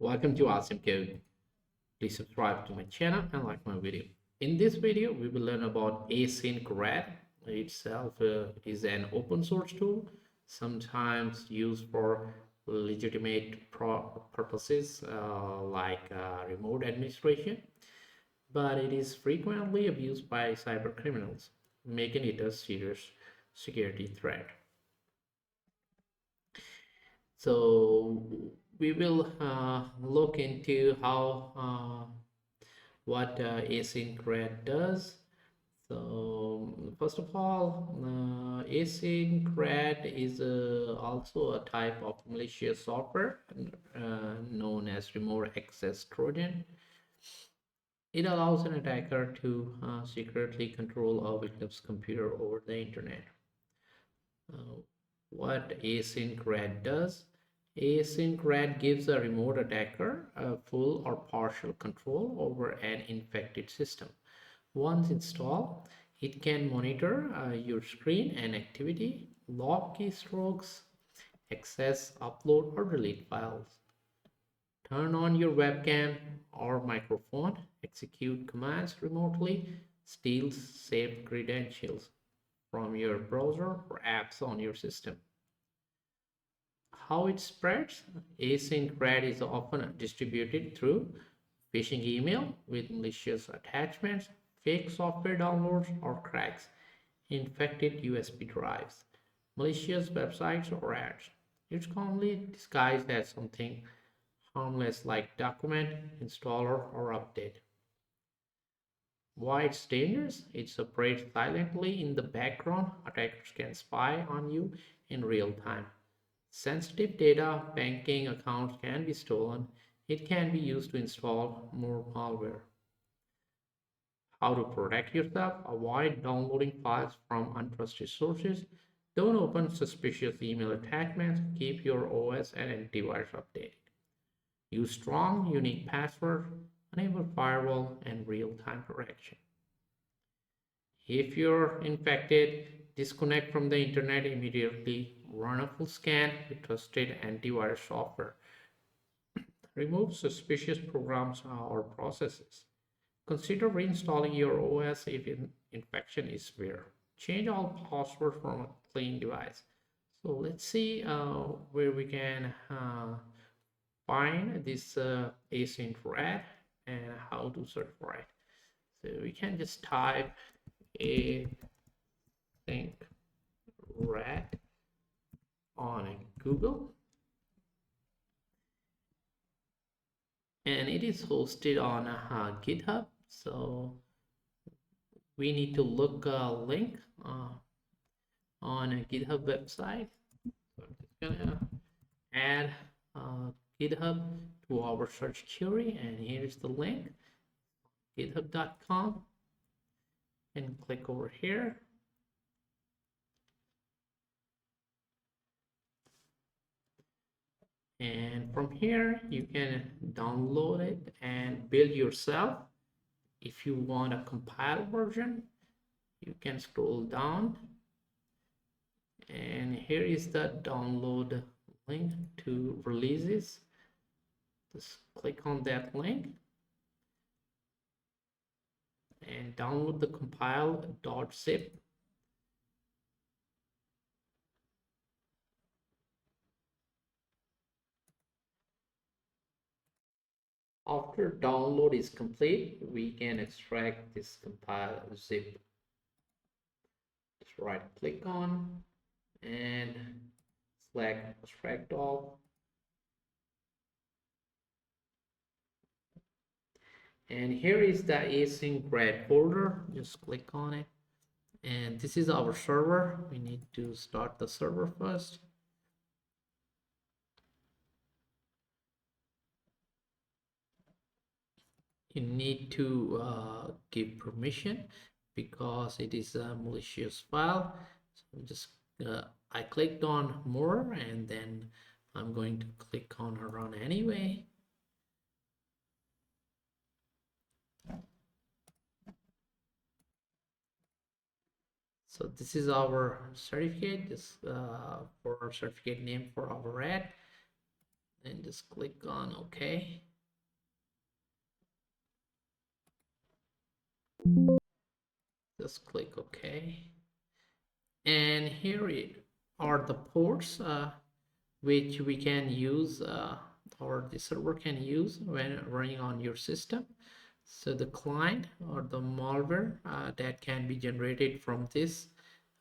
Welcome to AsyncRAT. Please subscribe to my channel and like my video. In this video, we will learn about AsyncRAT. Itself is an open source tool, sometimes used for legitimate purposes like remote administration, but it is frequently abused by cyber criminals, making it a serious security threat. So we will look into how what AsyncRAT does. So first of all, AsyncRAT is also a type of malicious software known as Remote Access Trojan. It allows an attacker to secretly control a victim's computer over the internet. What AsyncRAT does: AsyncRAT gives a remote attacker a full or partial control over an infected system. Once installed, it can monitor your screen and activity, log keystrokes, access, upload, or delete files, turn on your webcam or microphone, execute commands remotely, steal saved credentials from your browser or apps on your system. How it spreads: AsyncRAT is often distributed through phishing email with malicious attachments, fake software downloads or cracks, infected USB drives, malicious websites or ads. It's commonly disguised as something harmless like document, installer, or update. Why it's dangerous? It operates silently in the background. Attackers can spy on you in real time. Sensitive data, banking accounts can be stolen. It can be used to install more malware. How to protect yourself: avoid downloading files from untrusted sources. Don't open suspicious email attachments. Keep your OS and antivirus updated. Use strong, unique passwords. Enable firewall and real-time correction. If you're infected, disconnect from the internet immediately. Run a full scan with trusted antivirus software. Remove suspicious programs or processes. Consider reinstalling your OS if infection is severe. Change all passwords from a clean device. So let's see where we can find this AsyncRAT and how to search for it. So we can just type AsyncRAT on Google, and it is hosted on GitHub. So we need to look a link on a GitHub website. So I'm just gonna add GitHub to our search query, and here's the link: github.com, and click over here. And from here you can download it and build yourself. If you want a compiled version, you can scroll down, and here is the download link to releases. Just click on that link and download the compile.zip. After download is complete, we can extract this compile zip. Just right click on and select extract all. And here is the AsyncRAT folder. Just click on it. And this is our server. We need to start the server first. You need to give permission because it is a malicious file. So just I clicked on more, and then I'm going to click on run anyway. So this is our certificate. This for our certificate name for our RAT. and just click on OK. Just click OK. And here are the ports which we can use or the server can use when running on your system. So the client or the malware that can be generated from this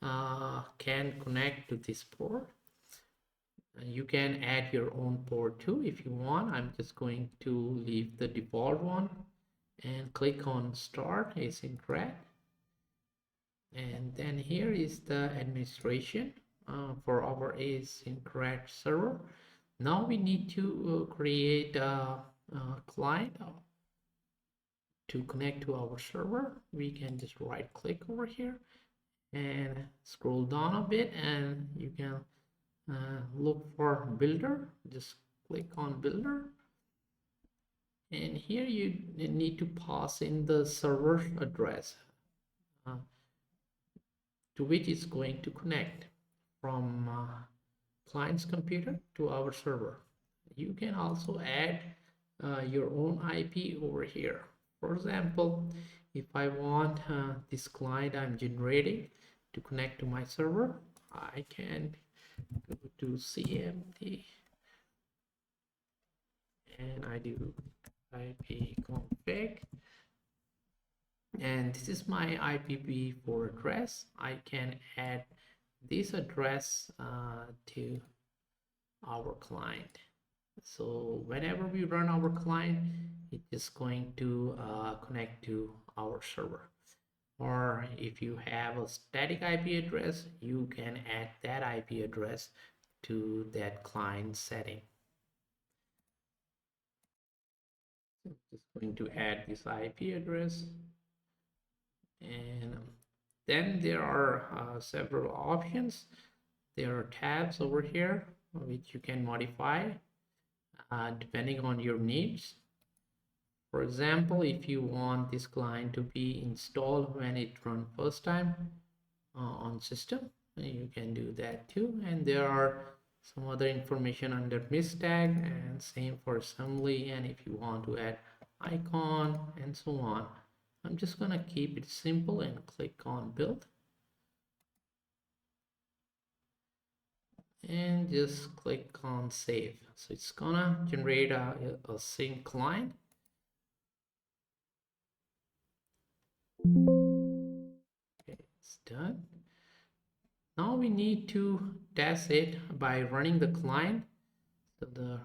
can connect to this port. You can add your own port too if you want. I'm just going to leave the default one and click on Start AsyncRAT. And then here is the administration for our AsyncRAT server. Now we need to create a client to connect to our server. We can just right click over here and scroll down a bit, and you can look for builder. Just click on builder, and here you need to pass in the server address to which is going to connect from client's computer to our server. You can also add your own IP over here. For example, if I want this client I'm generating to connect to my server, I can go to CMD and I do IP config, and this is my IPv4 address. I can add this address to our client. So whenever we run our client, it is going to connect to our server. Or if you have a static IP address, you can add that IP address to that client setting. So I'm just going to add this IP address, and then there are several options. There are tabs over here which you can modify depending on your needs. For example, if you want this client to be installed when it runs first time on system, you can do that too. And there are some other information under MIS tag, and same for assembly, and if you want to add icon and so on. I'm just gonna keep it simple and click on build, and just click on save. So it's gonna generate a sync client. Okay, it's done. Now we need to test it by running the client. So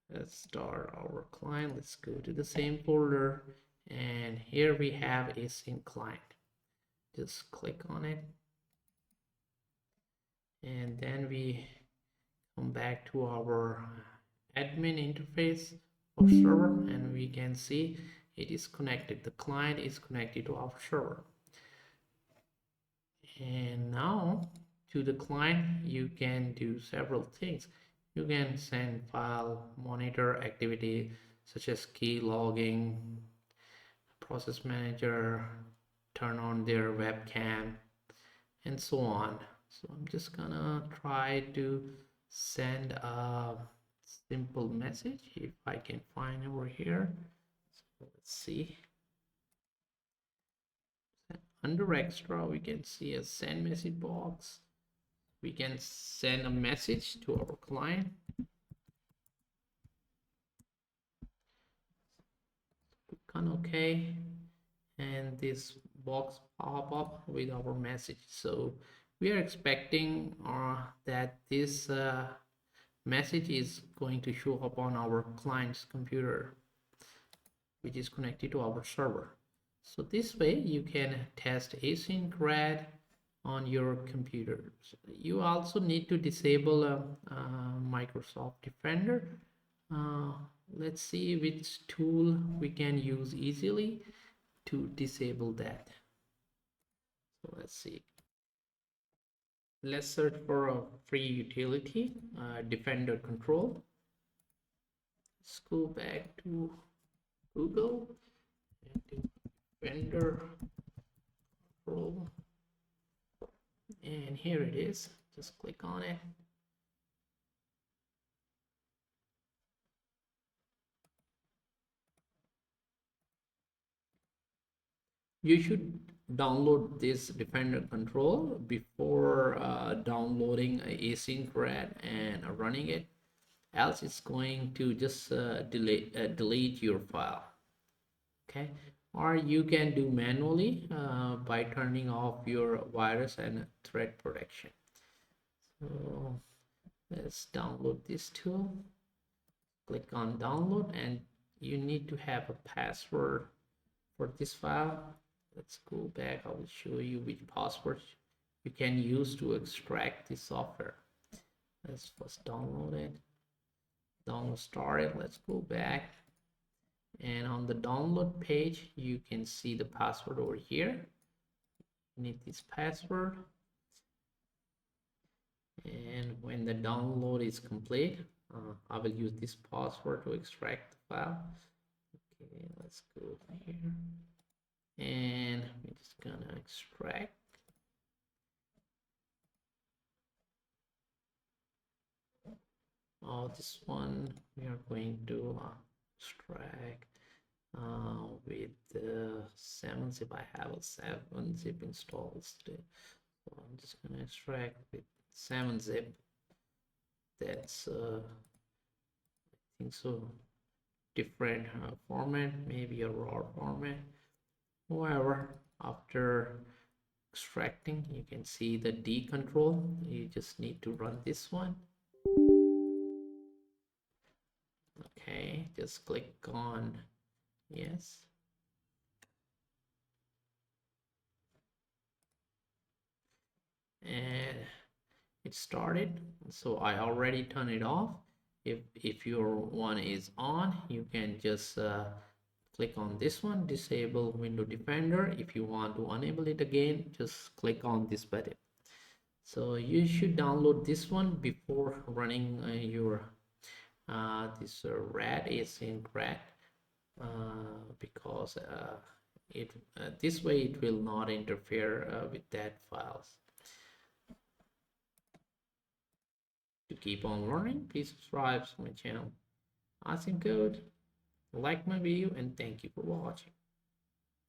let's start our client. Let's go to the same folder, and here we have a sync client. Just click on it, and then we come back to our admin interface of server, and we can see it is connected. The client is connected to our server. And now to the client you can do several things. You can send file, monitor activity such as keylogging, process manager, turn on their webcam, and so on. So I'm just gonna try to send a simple message if I can find over here. So let's see. Under extra we can see a send message box. We can send a message to our client. Click on OK, and this box pop up with our message. So we are expecting that this message is going to show up on our client's computer, which is connected to our server. So this way you can test AsyncRAT on your computers. You also need to disable Microsoft Defender. Let's see which tool we can use easily to disable that. So let's see. Let's search for a free utility, Defender Control. Let's go back to Google and do Defender Control. And here it is. Just click on it. You should download this Defender control before downloading AsyncRAT and running it, else it's going to just delete your file. Okay, or you can do manually by turning off your virus and threat protection. So let's download this tool. Click on download, and you need to have a password for this file. Let's go back. I will show you which passwords you can use to extract the software. Let's first download it. Download started. Let's go back, and on the download page you can see the password over here. You need this password, and when the download is complete, I will use this password to extract the file. Okay, let's go here, and we're just gonna extract. This one we are going to extract with 7-zip. I have a 7-zip installed still, so I'm just gonna extract with 7-zip. That's I think so different format, maybe a raw format. However, after extracting, you can see the D control. You just need to run this one. Okay, just click on yes. And it started, so I already turned it off. If your one is on, you can just click on this one, disable window defender. If you want to enable it again, just click on this button. So you should download this one before running your this RAT AsyncRAT, because this way it will not interfere with that files. To keep on learning, please subscribe to my channel AsyncRAT, like my video, and thank you for watching.